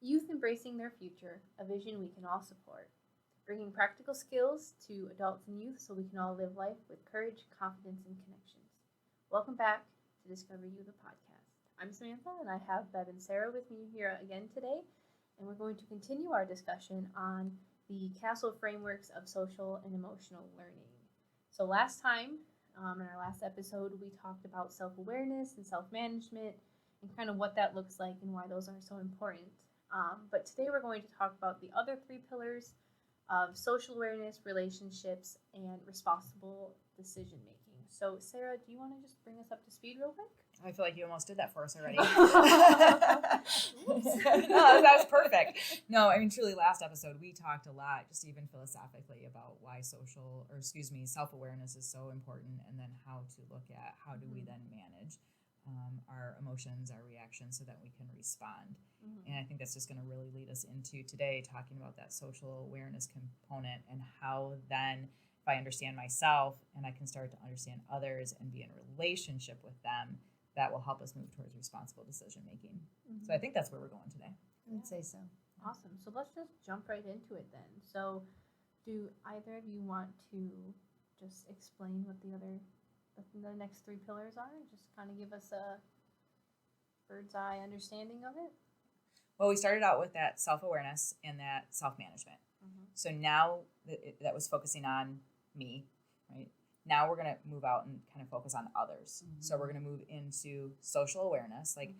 Youth embracing their future, a vision we can all support. Bringing practical skills to adults and youth so we can all live life with courage, confidence, and connections. Welcome back to Discover You, the podcast. I'm Samantha, and I have Bev and Sarah with me here again today, and we're going to continue our discussion on the CASEL frameworks of social and emotional learning. So last time, in our last episode, we talked about self-awareness and self-management and kind of what that looks like and why those are so important. But today we're going to talk about the other three pillars of social awareness, relationships, and responsible decision making. So Sarah, do you want to just bring us up to speed real quick? I feel like you almost did that for us already. No, that was perfect. No, I mean, truly, last episode, we talked a lot, just even philosophically, about why self-awareness is so important, and then how to look at how do we then manage our emotions, our reactions, so that we can respond. And I think that's just going to really lead us into today, talking about that social awareness component and how then, if I understand myself and I can start to understand others and be in a relationship with them, that will help us move towards responsible decision making. So I think that's where we're going today. I would say so. Awesome. So let's just jump right into it then. So do either of you want to just explain what the next three pillars are? Just kind of give us a bird's eye understanding of it. Well, we started out with that self-awareness and that self-management. So now that was focusing on me, right? Now we're going to move out and kind of focus on others. So we're going to move into social awareness, like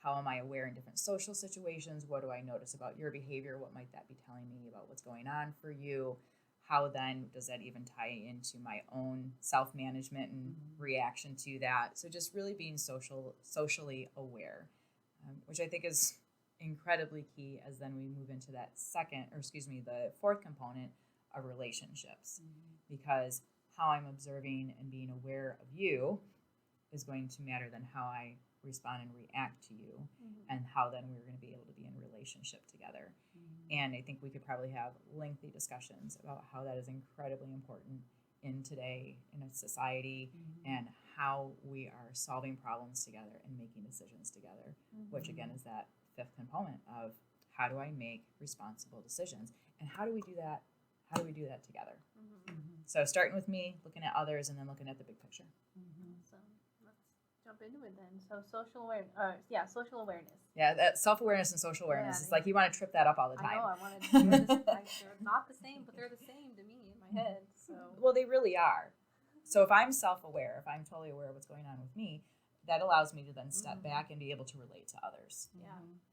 how am I aware in different social situations? What do I notice about your behavior? What might that be telling me about what's going on for you? How then does that even tie into my own self-management and reaction to that? So just really being socially aware, which I think is incredibly key as then we move into that the fourth component of relationships, because how I'm observing and being aware of you is going to matter than how I respond and react to you, and how then we're going to be able to be in relationship together. And I think we could probably have lengthy discussions about how that is incredibly important in today in a society, and how we are solving problems together and making decisions together, which again is that fifth component of how do I make responsible decisions, and how do we do that? How do we do that together? So starting with me, looking at others, and then looking at the big picture. So let's jump into it then. So social awareness. Yeah, that self-awareness and social awareness is like you want to trip that up all the time. I know, I want to. They're not the same, but they're the same to me in my head. So well, they really are. So if I'm self-aware, if I'm totally aware of what's going on with me, that allows me to then step back and be able to relate to others.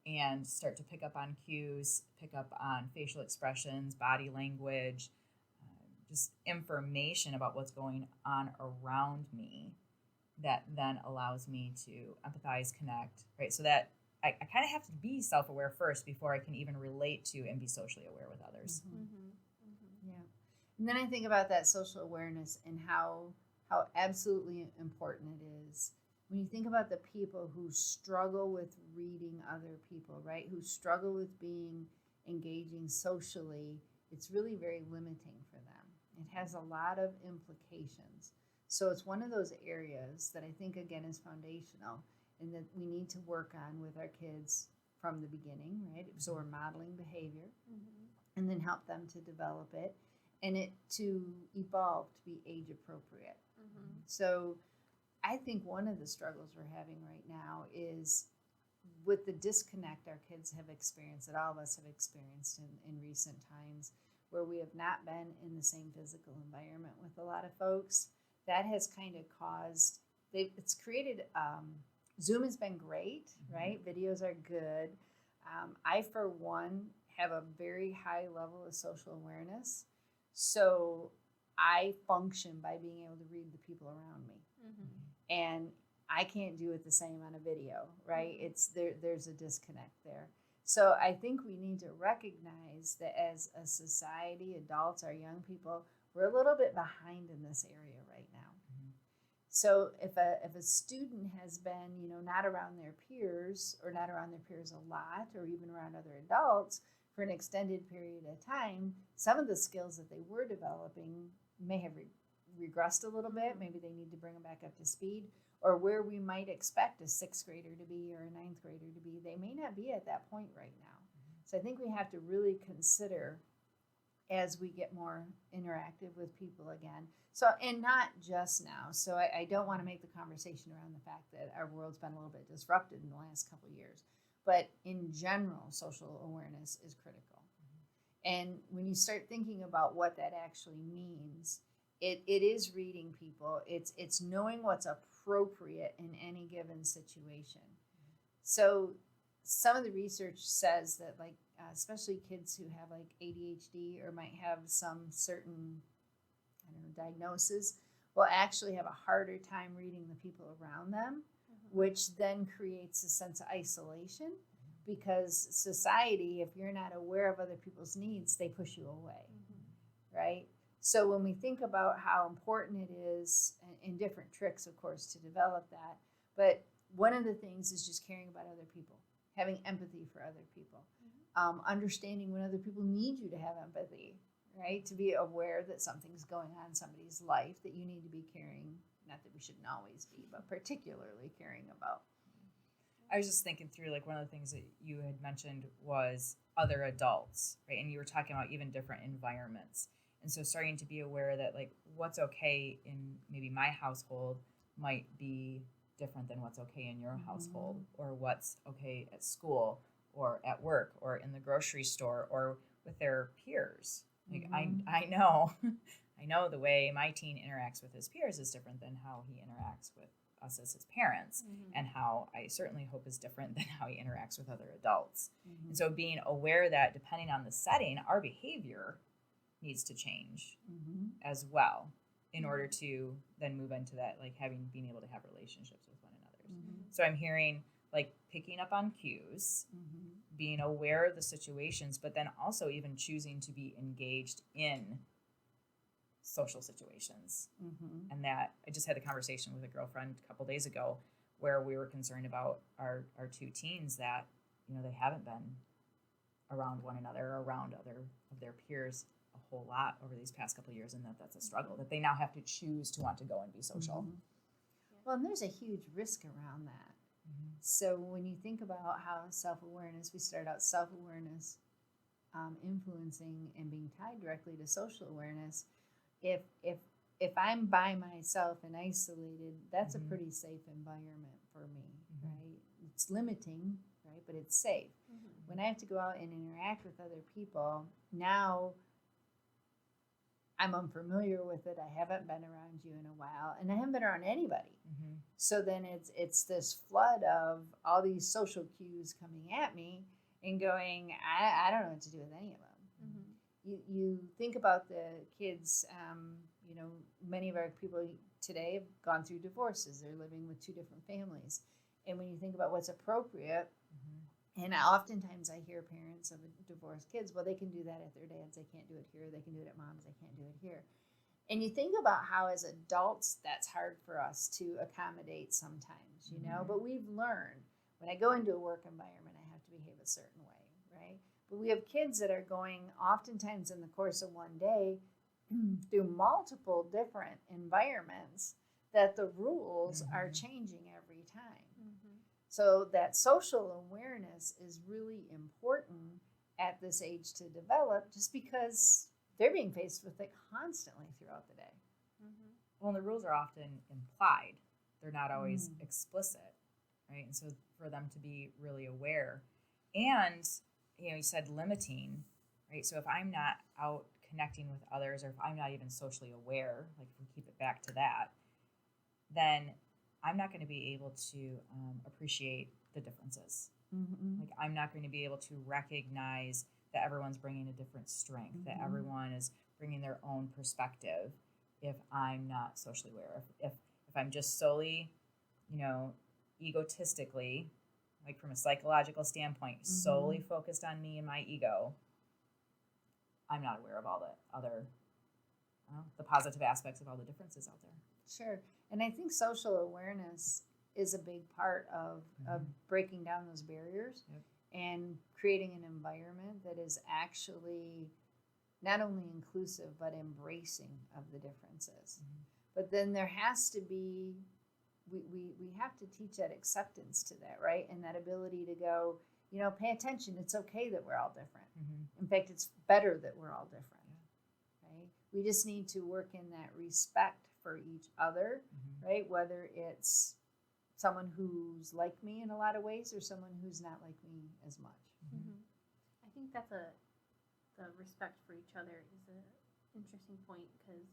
And start to pick up on cues, pick up on facial expressions, body language, just information about what's going on around me that then allows me to empathize, connect, right? So that I kind of have to be self-aware first before I can even relate to and be socially aware with others. Yeah. And then I think about that social awareness and how absolutely important it is. When you think about the people who struggle with reading other people, right? Who struggle with being engaging socially, it's really very limiting for them. It has a lot of implications. So it's one of those areas that I think, again, is foundational and that we need to work on with our kids from the beginning, right? So we're modeling behavior and then help them to develop it and it to evolve to be age appropriate. So I think one of the struggles we're having right now is with the disconnect our kids have experienced, that all of us have experienced in recent times, where we have not been in the same physical environment with a lot of folks. That has kind of caused, it's created, Zoom has been great, right? Videos are good. I, for one, have a very high level of social awareness. So I function by being able to read the people around me. And I can't do it the same on a video, right? There's a disconnect there. So I think we need to recognize that as a society, adults, our young people, we're a little bit behind in this area right now. So if a student has been, not around their peers or not around their peers a lot or even around other adults for an extended period of time, some of the skills that they were developing may have regressed a little bit. Maybe they need to bring them back up to speed, or where we might expect a 6th grader to be or a 9th grader to be, they may not be at that point right now. So I think we have to really consider as we get more interactive with people again. So, and not just now. So I don't want to make the conversation around the fact that our world's been a little bit disrupted in the last couple of years. But in general, social awareness is critical. And when you start thinking about what that actually means, it is reading people. It's knowing what's appropriate in any given situation. So some of the research says that, like, especially kids who have like ADHD or might have some certain, diagnosis, will actually have a harder time reading the people around them, which then creates a sense of isolation, because society, if you're not aware of other people's needs, they push you away, right? So when we think about how important it is, and different tricks, of course, to develop that, but one of the things is just caring about other people, having empathy for other people, understanding when other people need you to have empathy, right? To be aware that something's going on in somebody's life that you need to be caring, not that we shouldn't always be, but particularly caring about. I was just thinking through, like, one of the things that you had mentioned was other adults, right? And you were talking about even different environments. And so starting to be aware that, like, what's okay in maybe my household might be different than what's okay in your household, or what's okay at school or at work or in the grocery store or with their peers. Like, I know the way my teen interacts with his peers is different than how he interacts with us as his parents, and how I certainly hope is different than how he interacts with other adults. And so being aware that depending on the setting, our behavior needs to change as well in order to then move into that, like, being able to have relationships with one another. So I'm hearing, like, picking up on cues, being aware of the situations, but then also even choosing to be engaged in social situations. And that I just had a conversation with a girlfriend a couple days ago where we were concerned about our two teens, that, they haven't been around one another, around other of their peers a whole lot over these past couple of years, and that's a struggle, that they now have to choose to want to go and be social. Well, and there's a huge risk around that. So when you think about how self-awareness, we start out self-awareness influencing and being tied directly to social awareness. If I'm by myself and isolated, that's a pretty safe environment for me, right? It's limiting, right? But it's safe. When I have to go out and interact with other people, now I'm unfamiliar with it. I haven't been around you in a while, and I haven't been around anybody. So then it's this flood of all these social cues coming at me and going, I don't know what to do with any of them. You think about the kids, many of our people today have gone through divorces. They're living with two different families. And when you think about what's appropriate, and oftentimes I hear parents of divorced kids, well, they can do that at their dad's. They can't do it here. They can do it at mom's. They can't do it here. And you think about how as adults, that's hard for us to accommodate sometimes, but we've learned when I go into a work environment, I have to behave a certain way, right? But we have kids that are going oftentimes in the course of one day through multiple different environments that the rules are changing every time. So that social awareness is really important at this age to develop, just because they're being faced with it constantly throughout the day. Well, and the rules are often implied. They're not always explicit, right? And so for them to be really aware. And, you said limiting, right? So if I'm not out connecting with others, or if I'm not even socially aware, like if we keep it back to that, then I'm not going to be able to appreciate the differences. Like, I'm not going to be able to recognize that everyone's bringing a different strength, that everyone is bringing their own perspective if I'm not socially aware. If I'm just solely, egotistically, like from a psychological standpoint, solely focused on me and my ego, I'm not aware of all the other, the positive aspects of all the differences out there. Sure. And I think social awareness is a big part of breaking down those barriers and creating an environment that is actually not only inclusive, but embracing of the differences. But then there has to be, we have to teach that acceptance to that, right? And that ability to go, pay attention. It's okay that we're all different. Mm-hmm. In fact, it's better that we're all different, right? We just need to work in that respect for each other, right? Whether it's someone who's like me in a lot of ways or someone who's not like me as much. I think that's the respect for each other is an interesting point because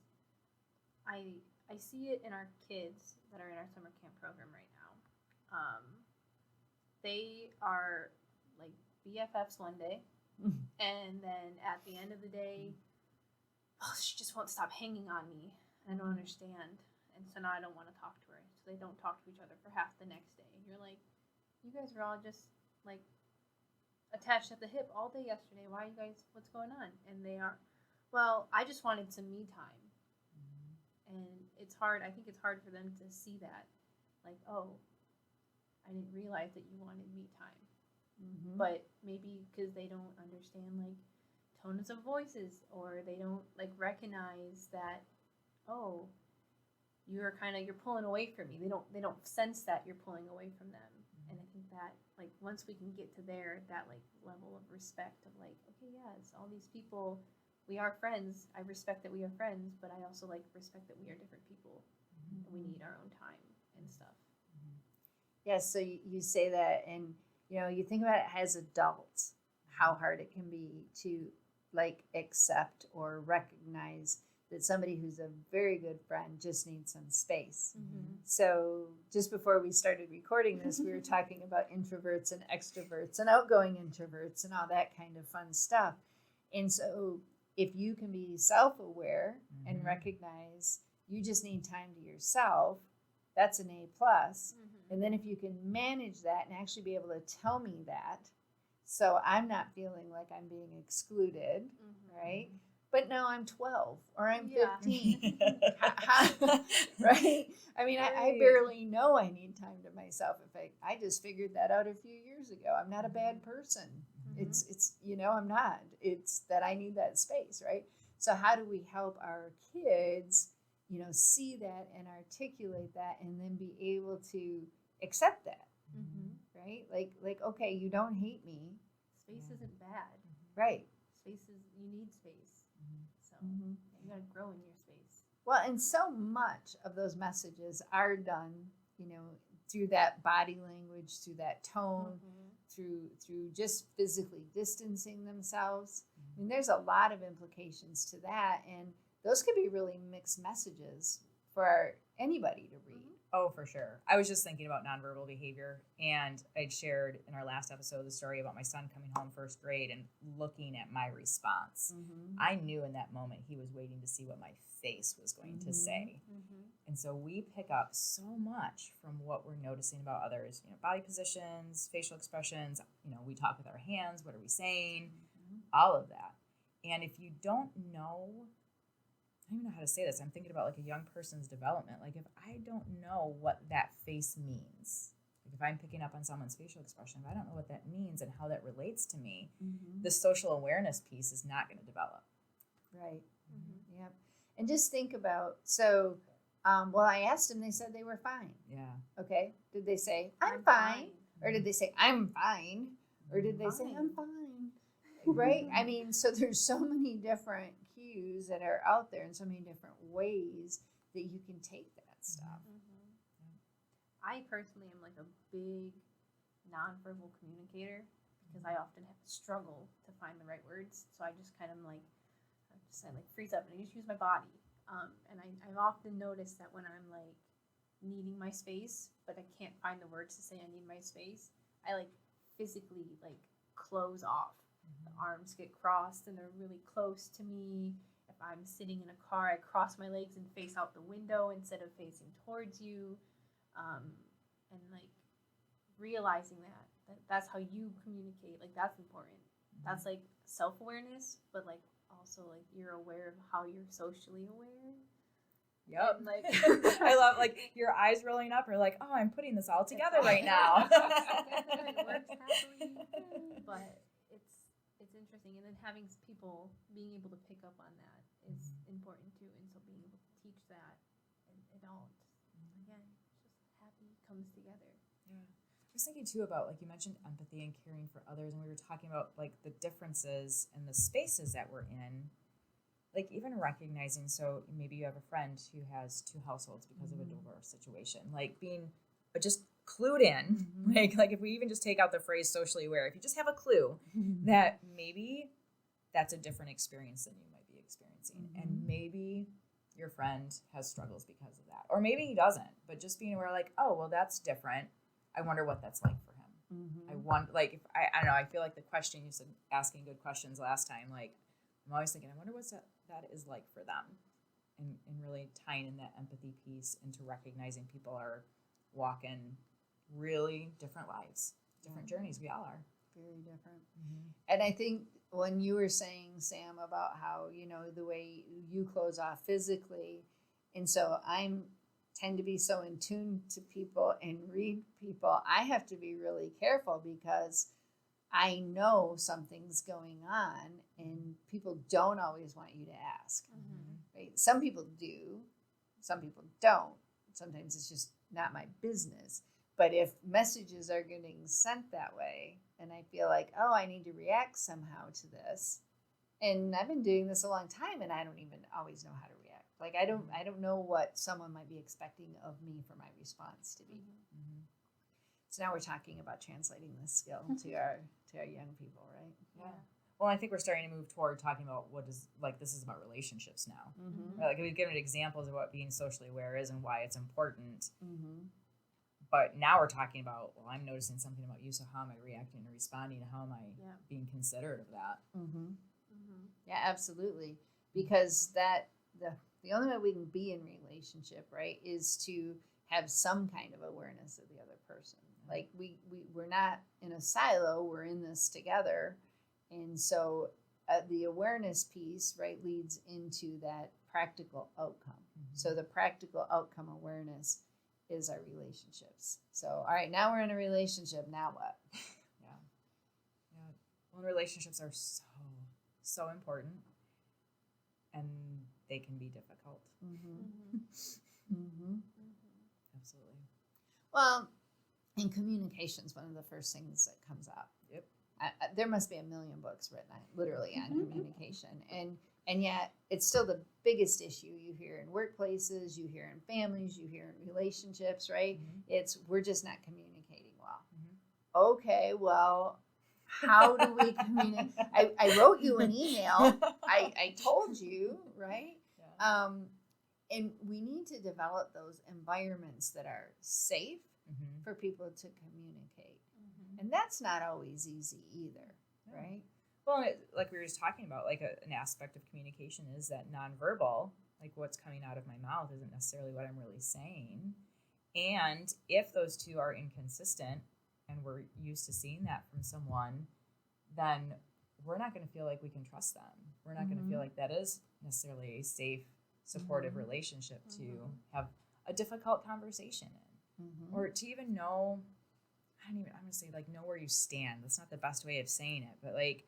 I see it in our kids that are in our summer camp program right now. They are like BFFs one day, and then at the end of the day, she just won't stop hanging on me. I don't understand, and so now I don't want to talk to her. So they don't talk to each other for half the next day. And you're like, you guys were all just like attached at the hip all day yesterday. Why are you guys? What's going on? And they are, well, I just wanted some me time, and it's hard. I think it's hard for them to see that, like, oh, I didn't realize that you wanted me time. But maybe because they don't understand like tones of voices, or they don't like recognize that, oh, you're pulling away from me. They don't sense that you're pulling away from them. And I think that like once we can get to that like level of respect of like, okay, yes, all these people, we are friends. I respect that we are friends, but I also like respect that we are different people, and we need our own time and stuff. Yes, so you say that, and you think about it as adults, how hard it can be to like accept or recognize that somebody who's a very good friend just needs some space. So just before we started recording this, we were talking about introverts and extroverts and outgoing introverts and all that kind of fun stuff. And so if you can be self-aware and recognize you just need time to yourself, that's an A+. And then if you can manage that and actually be able to tell me that, so I'm not feeling like I'm being excluded, right? But now I'm 12 or I'm 15, right? I mean, I barely know I need time to myself. I just figured that out a few years ago. I'm not a bad person. It's I'm not. It's that I need that space, right? So how do we help our kids, see that and articulate that, and then be able to accept that, right? Like, okay, you don't hate me. Space isn't bad. Right. You need space. So you gotta grow in your space. Well, and so much of those messages are done, through that body language, through that tone, through just physically distancing themselves. I mean, there's a lot of implications to that, and those could be really mixed messages for anybody to read. Oh, for sure. I was just thinking about nonverbal behavior, and I'd shared in our last episode the story about my son coming home first grade and looking at my response. I knew in that moment he was waiting to see what my face was going to say. And so we pick up so much from what we're noticing about others, body positions, facial expressions, we talk with our hands, what are we saying, all of that. And if you don't know, I don't even know how to say this. I'm thinking about like a young person's development. Like if I don't know what that face means, like if I'm picking up on someone's facial expression, if I don't know what that means and how that relates to me, the social awareness piece is not going to develop. Right. Yep. And just think about, I asked them, they said they were fine. Yeah. Okay. Did they say, I'm fine? Or did they say, I'm fine? Or did they say, I'm fine? Right? I mean, so there's so many different cues that are out there and so many different ways that you can take that stuff. I personally am like a big nonverbal communicator because I often have to struggle to find the right words. So I just kind of like freeze up and I just use my body. And I've often noticed that when I'm like needing my space, but I can't find the words to say I need my space, I like physically like close off. The arms get crossed and they're really close to me. If I'm sitting in a car, I cross my legs and face out the window instead of facing towards you. And like realizing that's how you communicate, like that's important. That's like self-awareness, but like also like you're aware of how you're socially aware. Yep. And, like I love like your eyes rolling up or like, oh, I'm putting this all together right now. It works happily, but it's interesting, and then having people being able to pick up on that is important too, and so being able to teach that in adults, again, just happy comes together. Yeah. was thinking too about, like, you mentioned empathy and caring for others, and we were talking about like the differences in the spaces that we're in. Like, even recognizing, so maybe you have a friend who has two households because of a divorce situation, like being just clued in, like if we even just take out the phrase socially aware, if you just have a clue that maybe that's a different experience than you might be experiencing, and maybe your friend has struggles because of that, or maybe he doesn't, but just being aware, like, oh, well, that's different. I wonder what that's like for him. I want, like, if I don't know, I feel like the question you said, asking good questions last time, like, I'm always thinking, I wonder what's that is like for them, and really tying in that empathy piece into recognizing people are walking really different lives, different journeys. We all are. Very different. And I think when you were saying, Sam, about how, you know, the way you close off physically, and so tend to be so in tune to people and read people, I have to be really careful because I know something's going on and people don't always want you to ask. Right? Some people do, some people don't. Sometimes it's just not my business. But if messages are getting sent that way, and I feel like, oh, I need to react somehow to this, and I've been doing this a long time, and I don't even always know how to react. Like, I don't know what someone might be expecting of me for my response to be. So now we're talking about translating this skill to our young people, right? Yeah. Well, I think we're starting to move toward talking about what is, like, this is about relationships now. Right? Like, we've given examples of what being socially aware is and why it's important. But now we're talking about, well, I'm noticing something about you, so how am I reacting and responding? How am I being considerate of that? Yeah, absolutely. Because the only way we can be in relationship, right, is to have some kind of awareness of the other person. Like, we're not in a silo, we're in this together. And so the awareness piece, right, leads into that practical outcome. So the practical outcome awareness is our relationships. So, all right, now we're in a relationship. Now what? Well, relationships are so important, and they can be difficult. Absolutely. Well, and communication is one of the first things that comes up. There must be a million books written literally on communication, and yet it's still the biggest issue you hear in workplaces, you hear in families, you hear in relationships, right? It's, we're just not communicating well. Okay, well, how do we communicate? I wrote you an email. I told you, right? And we need to develop those environments that are safe for people to communicate. And that's not always easy either, right? Well, like we were just talking about, like an aspect of communication is that nonverbal, like what's coming out of my mouth isn't necessarily what I'm really saying. And if those two are inconsistent and we're used to seeing that from someone, then we're not going to feel like we can trust them. We're not going to feel like that is necessarily a safe, supportive relationship to have a difficult conversation in, or to even know, I'm going to say, like, know where you stand. That's not the best way of saying it, but, like,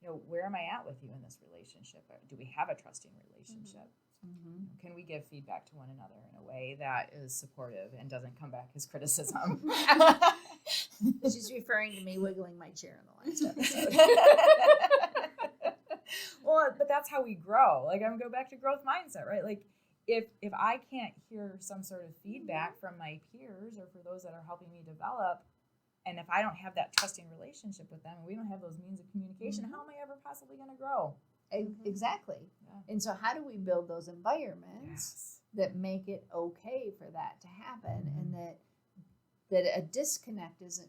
you know, where am I at with you in this relationship? Do we have a trusting relationship? Can we give feedback to one another in a way that is supportive and doesn't come back as criticism? She's referring to me wiggling my chair in the last episode. Well, but that's how we grow. Like, I'm going to go back to growth mindset, right? Like, if I can't hear some sort of feedback from my peers or for those that are helping me develop, and if I don't have that trusting relationship with them, and we don't have those means of communication, how am I ever possibly going to grow? Exactly. And so how do we build those environments that make it okay for that to happen, and that a disconnect isn't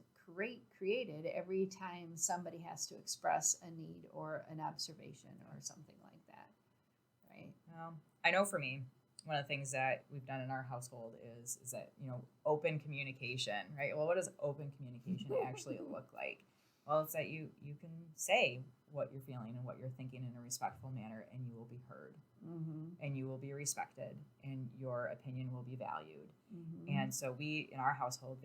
created every time somebody has to express a need or an observation or something like that, right? Well, I know for me, one of the things that we've done in our household is that, you know, open communication, right? Well, what does open communication actually look like? Well, it's that you can say what you're feeling and what you're thinking in a respectful manner, and you will be heard, and you will be respected, and your opinion will be valued. And so we, in our household,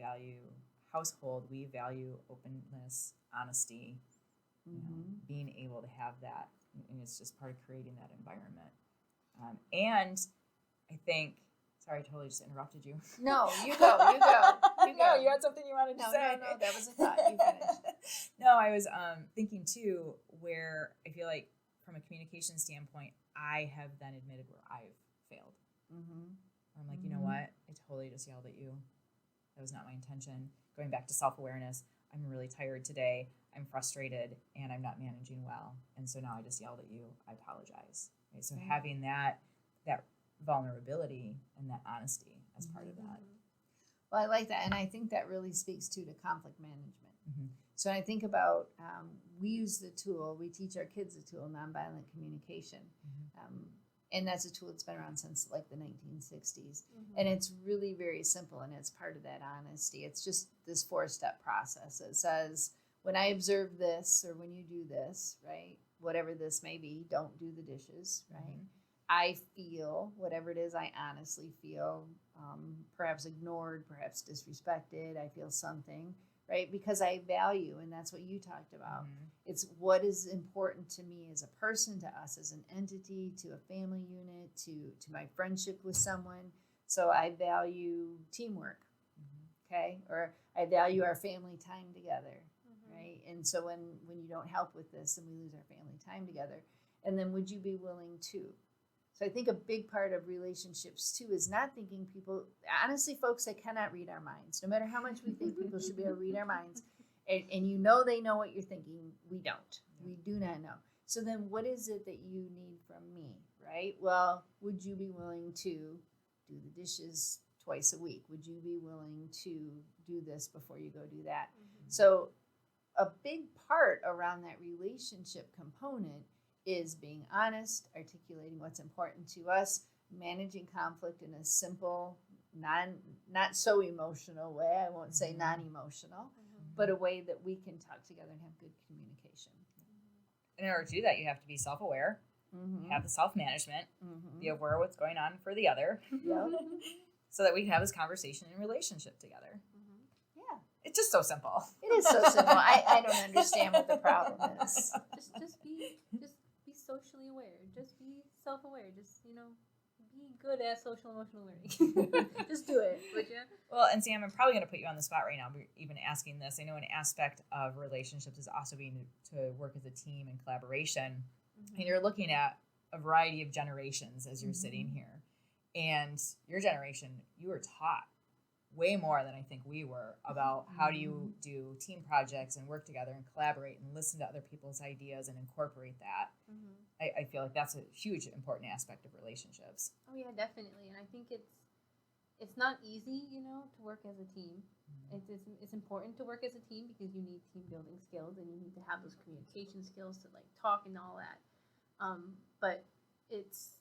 we value openness, honesty, you know, being able to have that, and it's just part of creating that environment. And I think, sorry, I totally just interrupted you. No, you go. No, you had something you wanted to say. No, that was a thought. You finished. No, I was thinking too, where I feel like from a communication standpoint, I have then admitted where I've failed. Mm-hmm. I'm like, you know what? I totally just yelled at you. That was not my intention. Going back to self-awareness, I'm really tired today. I'm frustrated and I'm not managing well. And so now I just yelled at you. I apologize. Right? So having that vulnerability and that honesty as part of that. Well, I like that. And I think that really speaks to conflict management. Mm-hmm. So I think about, we use the tool, we teach our kids the tool, nonviolent communication. And that's a tool that's been around since like the 1960s. And it's really very simple, and it's part of that honesty. It's just this 4-step process. It says, when I observe this, or when you do this, right, whatever this may be, don't do the dishes, right? I feel whatever it is I honestly feel, perhaps ignored, perhaps disrespected. I feel something, right? Because I value, and that's what you talked about. It's what is important to me as a person, to us as an entity, to a family unit, to my friendship with someone. So I value teamwork, okay? Or I value our family time together, right? And so when you don't help with this, then we lose our family time together. And then would you be willing to? So I think a big part of relationships too is not thinking people, honestly, folks, they cannot read our minds. No matter how much we think people should be able to read our minds, and you know they know what you're thinking, we don't. We do not know. So then what is it that you need from me, right? Well, would you be willing to do the dishes twice a week? Would you be willing to do this before you go do that? So a big part around that relationship component is being honest, articulating what's important to us, managing conflict in a simple, not so emotional way. I won't say non-emotional, but a way that we can talk together and have good communication. In order to do that, you have to be self-aware, have the self-management, be aware of what's going on for the other, so that we can have this conversation and relationship together. Yeah. It's just so simple. It is so simple. I don't understand what the problem is. Just be socially aware. Just be self-aware. Just, be good at social emotional learning. Just do it, would you? Well, and Sam, I'm probably going to put you on the spot right now, even asking this. I know an aspect of relationships is also being to work as a team and collaboration. And you're looking at a variety of generations as you're sitting here. And your generation, you were taught way more than I think we were about how do you do team projects and work together and collaborate and listen to other people's ideas and incorporate that. I feel like that's a huge important aspect of relationships. Oh yeah, definitely. And I think it's not easy, to work as a team. It's important to work as a team because you need team building skills and you need to have those communication skills to talk and all that. But it's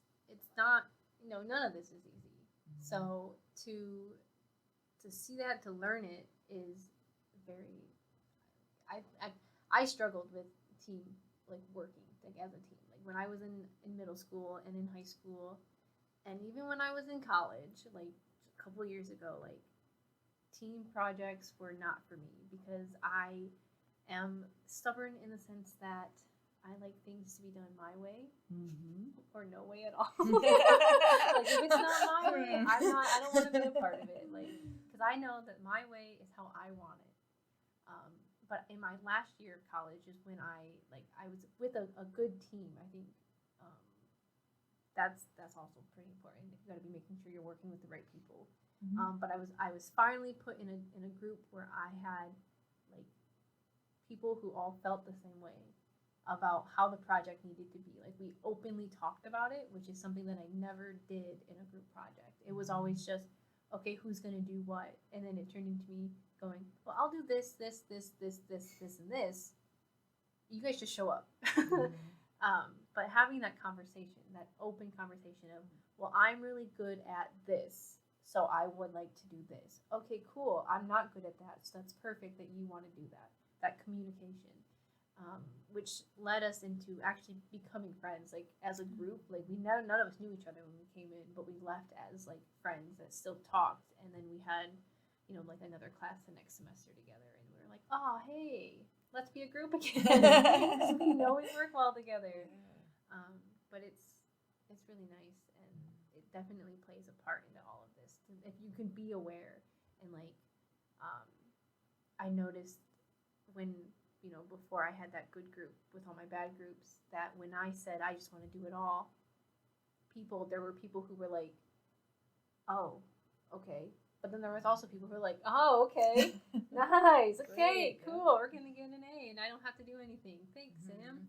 not, none of this is easy. So to see that, to learn it is very, I struggled with team, working as a team. When I was in middle school and in high school, and even when I was in college, a couple years ago, team projects were not for me because I am stubborn in the sense that I like things to be done my way or no way at all. If it's not my way, I don't want to be a part of it. Because I know that my way is how I want it. But in my last year of college is when I was with a good team. I think that's also pretty important. You got to be making sure you're working with the right people. But I was finally put in a group where I had people who all felt the same way about how the project needed to be. We openly talked about it, which is something that I never did in a group project. It was always just, okay, who's going to do what? And then it turned into me going, well, I'll do this, and this. You guys just show up. But having that conversation, that open conversation of, well, I'm really good at this, so I would like to do this. Okay, cool. I'm not good at that, so that's perfect that you want to do that. That communication, which led us into actually becoming friends. As a group, none of us knew each other when we came in, but we left as friends that still talked. And then we had, another class the next semester together, and we were like, oh, hey, let's be a group again. We know we work well together. But it's really nice, and it definitely plays a part into all of this. If you can be aware and I noticed when, before I had that good group with all my bad groups, that when I said I just want to do it all, there were people who were like, oh, okay. But then there was also people who were like, oh, okay, nice, okay, Great, cool, we're going to get an A and I don't have to do anything. Thanks, Sam.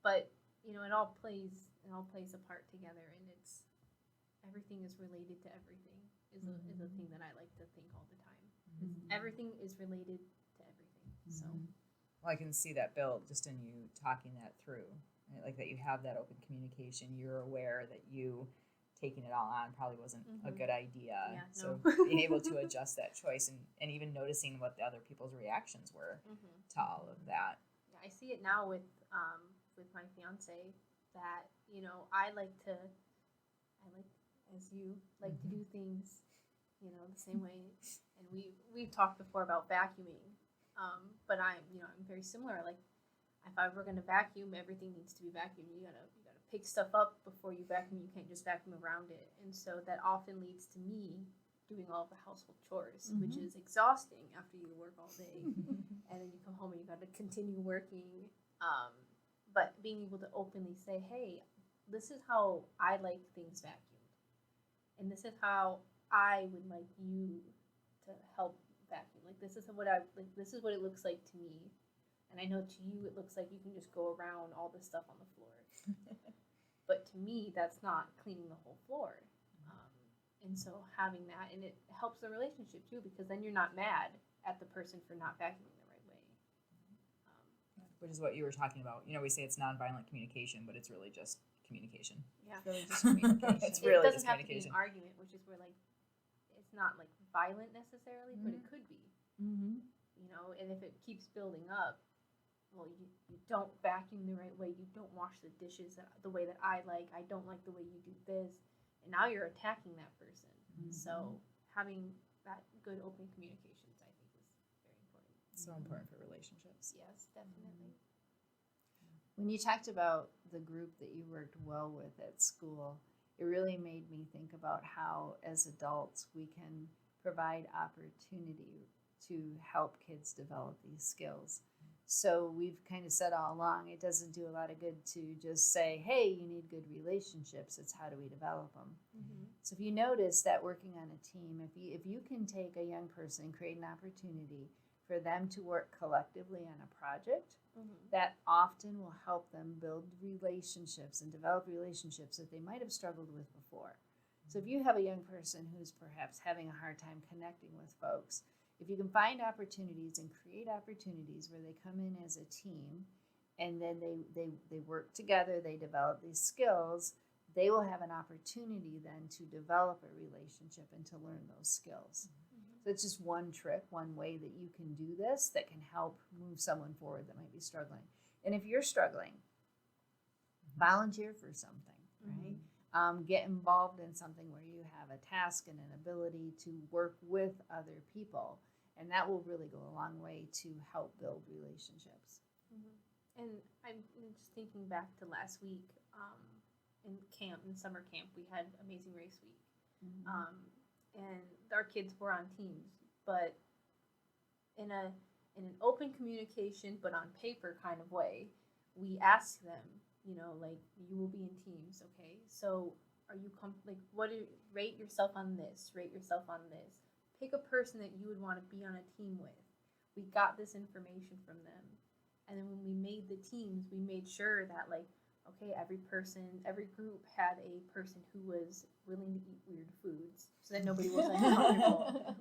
But, it all plays a part together, and everything is related to everything is a thing that I like to think all the time. Everything is related to everything. So, well, I can see that, Bill, just in you talking that through, right? Like that you have that open communication. You're aware that you taking it all on probably wasn't a good idea. Yeah, so no. being able to adjust that choice and even noticing what the other people's reactions were to all of that. Yeah, I see it now with my fiance that I like as you like to do things the same way, and we've talked before about vacuuming, but I'm very similar. Like if I were going to vacuum, everything needs to be vacuumed. You gotta pick stuff up before you vacuum. You can't just vacuum around it, and so that often leads to me doing all of the household chores, which is exhausting after you work all day, and then you come home and you got to continue working. But being able to openly say, hey, this is how I like things vacuumed, and this is how I would like you to help vacuum. Like this is what it looks like to me, and I know to you it looks like you can just go around all the stuff on the floor. But to me, that's not cleaning the whole floor. And so having that, and it helps the relationship too, because then you're not mad at the person for not vacuuming the right way. Which is what you were talking about. We say it's nonviolent communication, but it's really just communication. Yeah. It's really just communication. It's really it doesn't just have to be communication. an argument, which is where it's not violent necessarily, but it could be. And if it keeps building up, well, you don't vacuum the right way, you don't wash the dishes the way that I don't like the way you do this, and now you're attacking that person. So having that good open communications, I think, is very important. So important for relationships. Yes, definitely. When you talked about the group that you worked well with at school, it really made me think about how, as adults, we can provide opportunity to help kids develop these skills. So we've kind of said all along, it doesn't do a lot of good to just say, hey, you need good relationships. It's how do we develop them? So if you notice that working on a team, if you can take a young person and create an opportunity for them to work collectively on a project, that often will help them build relationships and develop relationships that they might have struggled with before. So if you have a young person who's perhaps having a hard time connecting with folks, if you can find opportunities and create opportunities where they come in as a team and then they work together, they develop these skills, they will have an opportunity then to develop a relationship and to learn those skills. So it's just one trick, one way that you can do this that can help move someone forward that might be struggling. And if you're struggling, volunteer for something, right? Get involved in something where you have a task and an ability to work with other people. And that will really go a long way to help build relationships. And I'm just thinking back to last week in summer camp, we had Amazing Race Week. And our kids were on teams, but in an open communication, but on paper kind of way, we asked them, you will be in teams, okay? So are you rate yourself on this, rate yourself on this. Pick a person that you would want to be on a team with. We got this information from them. And then when we made the teams, we made sure that okay, every group had a person who was willing to eat weird foods so that nobody was uncomfortable.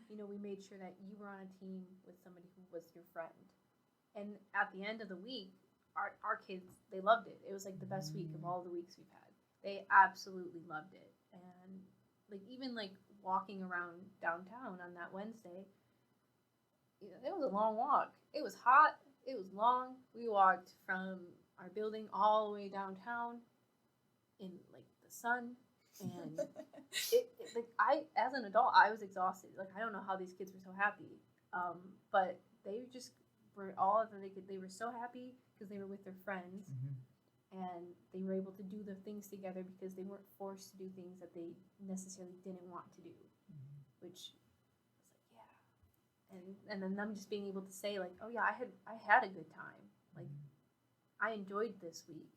We made sure that you were on a team with somebody who was your friend. And at the end of the week, our kids, they loved it. It was the best week of all the weeks we've had. They absolutely loved it. And even walking around downtown on that Wednesday, it was a long walk. It was hot. It was long. We walked from our building all the way downtown in the sun, and I, as an adult, I was exhausted. I don't know how these kids were so happy, but they just were all that they could. They were so happy because they were with their friends, and they were able to do the things together because they weren't forced to do things that they necessarily didn't want to do, which and then them just being able to say like, oh yeah, I had a good time, like I enjoyed this week.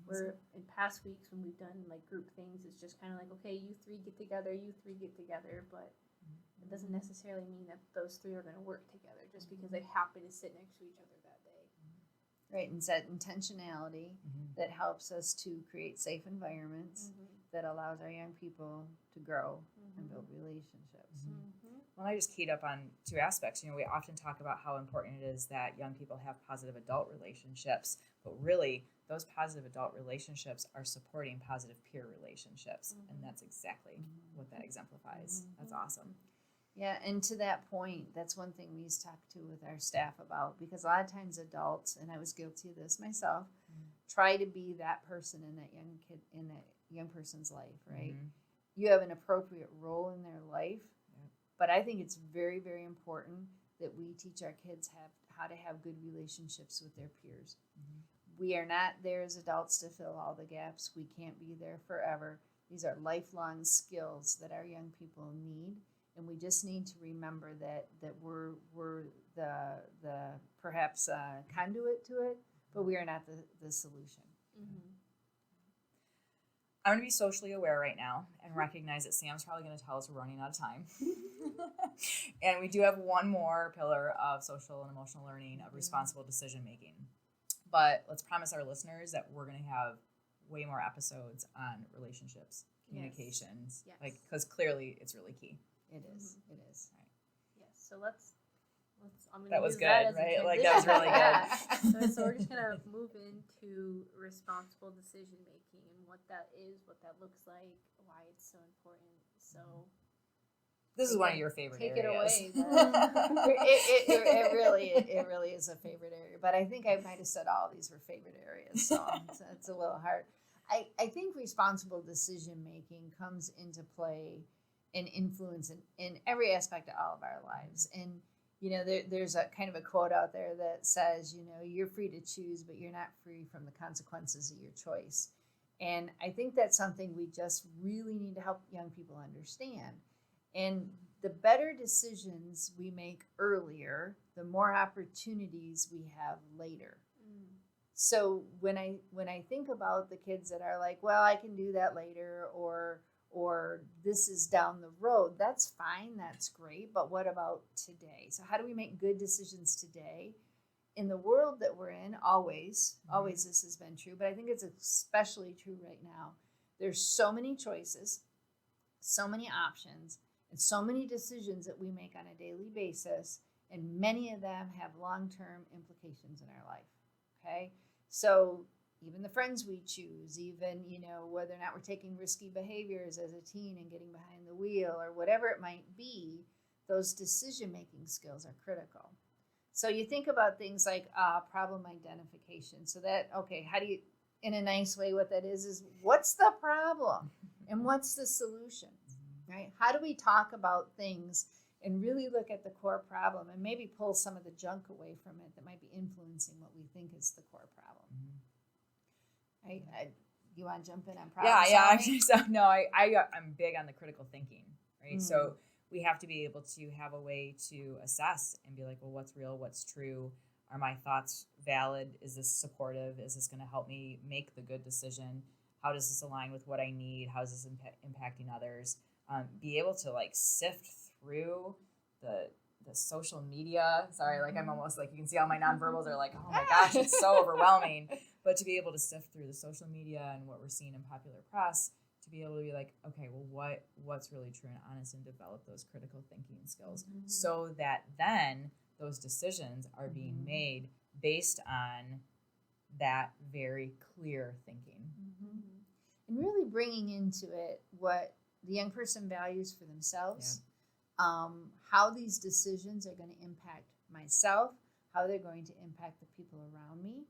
Where in past weeks when we've done like group things, it's just kind of like, okay, you three get together, but it doesn't necessarily mean that those three are going to work together just because they happen to sit next to each other that day. Right, and set intentionality that helps us to create safe environments that allows our young people to grow and build relationships. Well, I just keyed up on two aspects. We often talk about how important it is that young people have positive adult relationships, but really those positive adult relationships are supporting positive peer relationships, and that's exactly what that exemplifies. That's awesome. Yeah, and to that point, that's one thing we used to talk to with our staff about, because a lot of times adults, and I was guilty of this myself, try to be that person in that young person's life, right? You have an appropriate role in their life, but I think it's very, very important that we teach our kids how to have good relationships with their peers. We are not there as adults to fill all the gaps. We can't be there forever. These are lifelong skills that our young people need. And we just need to remember that we're the perhaps conduit to it, but we are not the solution. I'm going to be socially aware right now and recognize that Sam's probably going to tell us we're running out of time. And we do have one more pillar of social and emotional learning of responsible decision making. But let's promise our listeners that we're going to have way more episodes on relationships, communications, because clearly it's really key. It is. It is. Right. Yes. So let's. I'm gonna that was use good, that as right? Like that was really good. So we're just gonna move into responsible decision making and what that is, what that looks like, why it's so important. So this is one of your favorite areas. Take it away. It really is a favorite area. But I think I might have said all these were favorite areas, so it's a little hard. I think responsible decision making comes into play and influence in every aspect of all of our lives. And there's a kind of a quote out there that says, you're free to choose, but you're not free from the consequences of your choice. And I think that's something we just really need to help young people understand. And the better decisions we make earlier, the more opportunities we have later. So when I think about the kids that are like, well, I can do that later, or this is down the road, that's fine, that's great, but what about today? So how do we make good decisions today? In the world that we're in, always this has been true, but I think it's especially true right now. There's so many choices, so many options, and so many decisions that we make on a daily basis, and many of them have long-term implications in our life, okay? So even the friends we choose, even, whether or not we're taking risky behaviors as a teen and getting behind the wheel or whatever it might be, those decision-making skills are critical. So you think about things like problem identification. So that, okay, how do you, in a nice way, what that is what's the problem and what's the solution, right? How do we talk about things and really look at the core problem and maybe pull some of the junk away from it that might be influencing what we think is the core problem? You want to jump in on problem solving? I'm big on the critical thinking, right? So we have to be able to have a way to assess and be like, well, what's real? What's true? Are my thoughts valid? Is this supportive? Is this going to help me make the good decision? How does this align with what I need? How is this impacting others? Be able to sift through the social media. Sorry, I'm almost you can see all my nonverbals are oh my gosh, it's so overwhelming. But to be able to sift through the social media and what we're seeing in popular press, to be able to be okay, well, what's really true and honest, and develop those critical thinking skills so that then those decisions are being made based on that very clear thinking. And really bringing into it what the young person values for themselves, how these decisions are going to impact myself, how they're going to impact the people around me,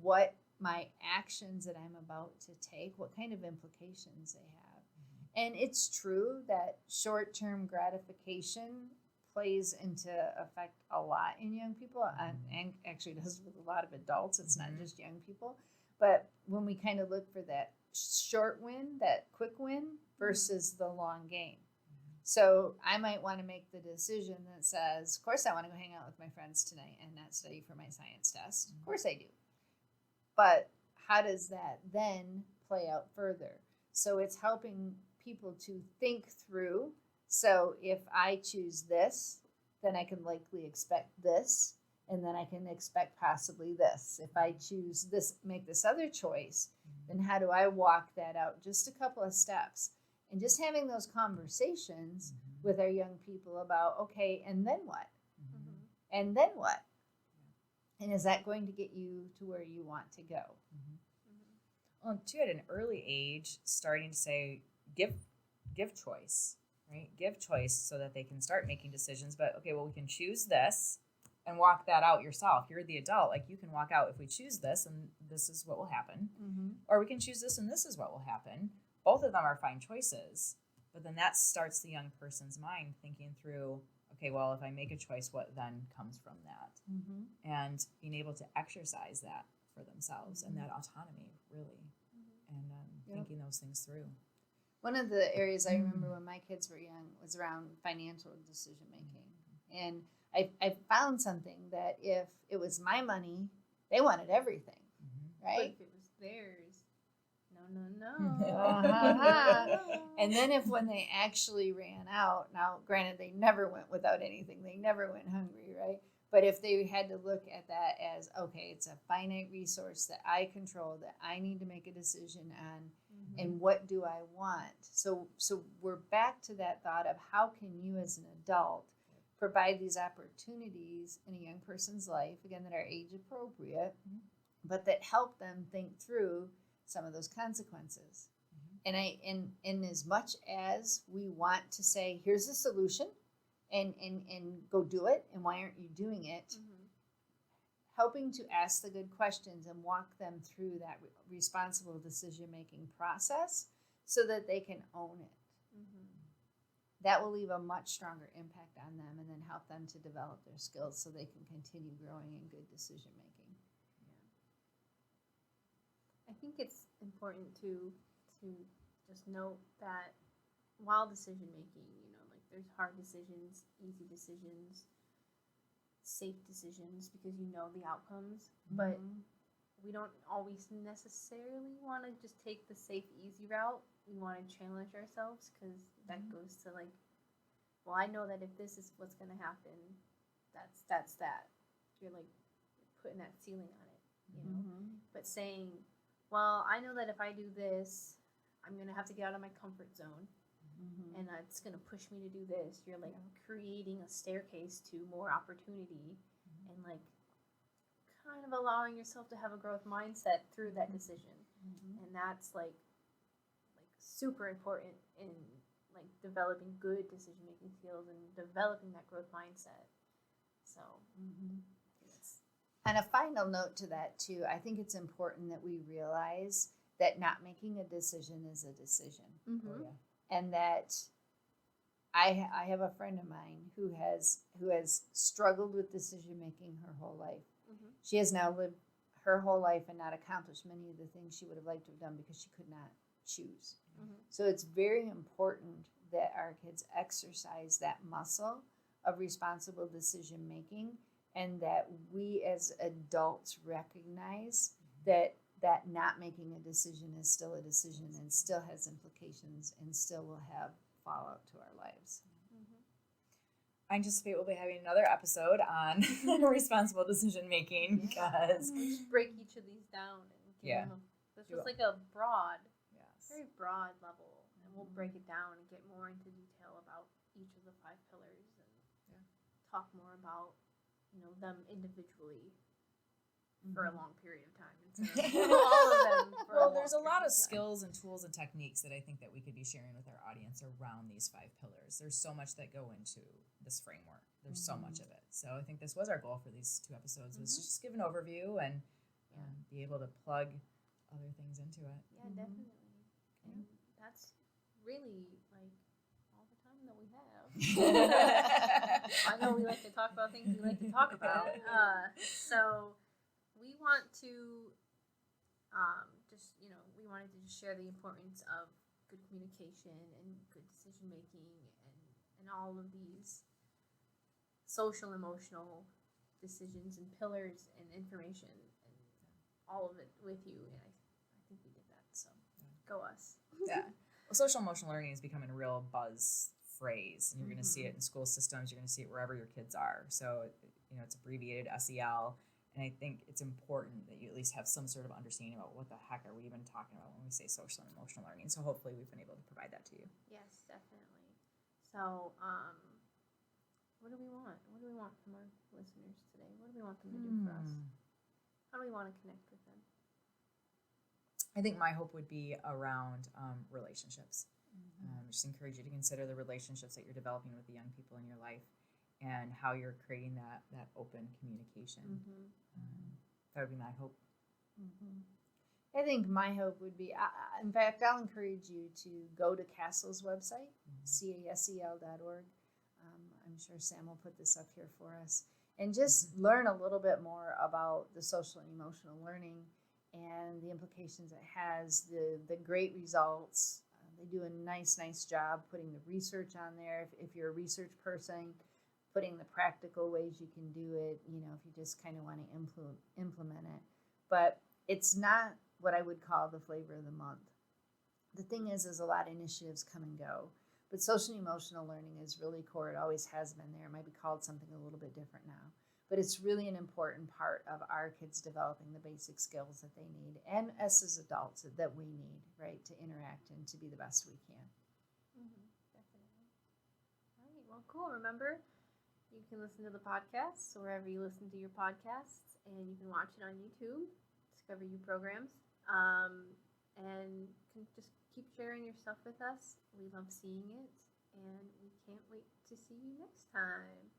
what my actions that I'm about to take, what kind of implications they have. And it's true that short-term gratification plays into effect a lot in young people, and actually does with a lot of adults. It's not just young people. But when we kind of look for that short win, that quick win versus the long game. So I might want to make the decision that says, of course I want to go hang out with my friends tonight and not study for my science test. Of course I do. But how does that then play out further? So it's helping people to think through. So if I choose this, then I can likely expect this, and then I can expect possibly this. If I choose this, make this other choice, then how do I walk that out? Just a couple of steps. And just having those conversations with our young people about, okay, and then what? And then what? And is that going to get you to where you want to go? Well, too, at an early age, starting to say, give choice, right? Give choice so that they can start making decisions. But, okay, well, we can choose this and walk that out yourself. You're the adult. Like, you can walk out, if we choose this, and this is what will happen. Or we can choose this, and this is what will happen. Both of them are fine choices. But then that starts the young person's mind thinking through, okay, well, if I make a choice, what then comes from that? And being able to exercise that for themselves and that autonomy, really, and thinking those things through. One of the areas I remember when my kids were young was around financial decision making. And I found something that if it was my money, they wanted everything, right? But if it was theirs, no. And then when they actually ran out, now granted they never went without anything, they never went hungry, right? But if they had to look at that as, okay, it's a finite resource that I control, that I need to make a decision on, and what do I want? So we're back to that thought of how can you as an adult provide these opportunities in a young person's life, again, that are age appropriate, but that help them think through some of those consequences. And in as much as we want to say, here's the solution, and go do it, and why aren't you doing it? Helping to ask the good questions and walk them through that responsible decision-making process so that they can own it. That will leave a much stronger impact on them and then help them to develop their skills so they can continue growing in good decision-making. I think it's important to just note that while decision making, like there's hard decisions, easy decisions, safe decisions because you know the outcomes, but we don't always necessarily want to just take the safe, easy route. We want to challenge ourselves because that goes to like, well, I know that if this is what's going to happen, that's that. You're like putting that ceiling on it, But saying, well, I know that if I do this, I'm going to have to get out of my comfort zone. And it's going to push me to do this. You're like creating a staircase to more opportunity and like kind of allowing yourself to have a growth mindset through that decision. And that's like super important in like developing good decision making skills and developing that growth mindset. So on a final note to that too, I think it's important that we realize that not making a decision is a decision. And that I have a friend of mine who has struggled with decision making her whole life. She has now lived her whole life and not accomplished many of the things she would have liked to have done because she could not choose. So it's very important that our kids exercise that muscle of responsible decision making, and that we as adults recognize that not making a decision is still a decision and still has implications and still will have fallout to our lives. I anticipate we'll be having another episode on responsible decision making because we'll just break each of these down and give them this was like a broad, very broad level, and we'll break it down and get more into detail about each of the 5 pillars and talk more about them individually for a long period of time instead of all of them. Well, there's a lot of skills and tools and techniques that I think that we could be sharing with our audience around these 5 pillars. There's so much that go into this framework. There's so much of it. So I think this was our goal for these 2 episodes, was just give an overview and be able to plug other things into it. Yeah, definitely. And that's really like all the time that we have. I know we like to talk about things we like to talk about. So we want to we wanted to just share the importance of good communication and good decision making and and all of these social, emotional decisions and pillars and information and all of it with you. And I think we did that. So go us. Yeah. Well, social emotional learning is becoming a real buzz phrase, and you're going to see it in school systems. You're going to see it wherever your kids are. So, it's abbreviated SEL. And I think it's important that you at least have some sort of understanding about what the heck are we even talking about when we say social and emotional learning. So hopefully we've been able to provide that to you. Yes, definitely. So, what do we want? What do we want from our listeners today? What do we want them to do for us? How do we want to connect with them? I think my hope would be around relationships. Just encourage you to consider the relationships that you're developing with the young people in your life and how you're creating that open communication. That would be my hope. I think my hope would be, in fact, I'll encourage you to go to CASEL's website, casel.org. I'm sure Sam will put this up here for us. And just learn a little bit more about the social and emotional learning and the implications it has, the great results. They do a nice job putting the research on there. If you're a research person, putting the practical ways you can do it, if you just kind of want to implement it. But it's not what I would call the flavor of the month. The thing is a lot of initiatives come and go. But social and emotional learning is really core. It always has been there. It might be called something a little bit different now. But it's really an important part of our kids developing the basic skills that they need, and us as adults that we need, right, to interact and to be the best we can. Definitely. All right. Well, cool. Remember, you can listen to the podcast wherever you listen to your podcasts, and you can watch it on YouTube, Discover You programs, and can just keep sharing your stuff with us. We love seeing it, and we can't wait to see you next time.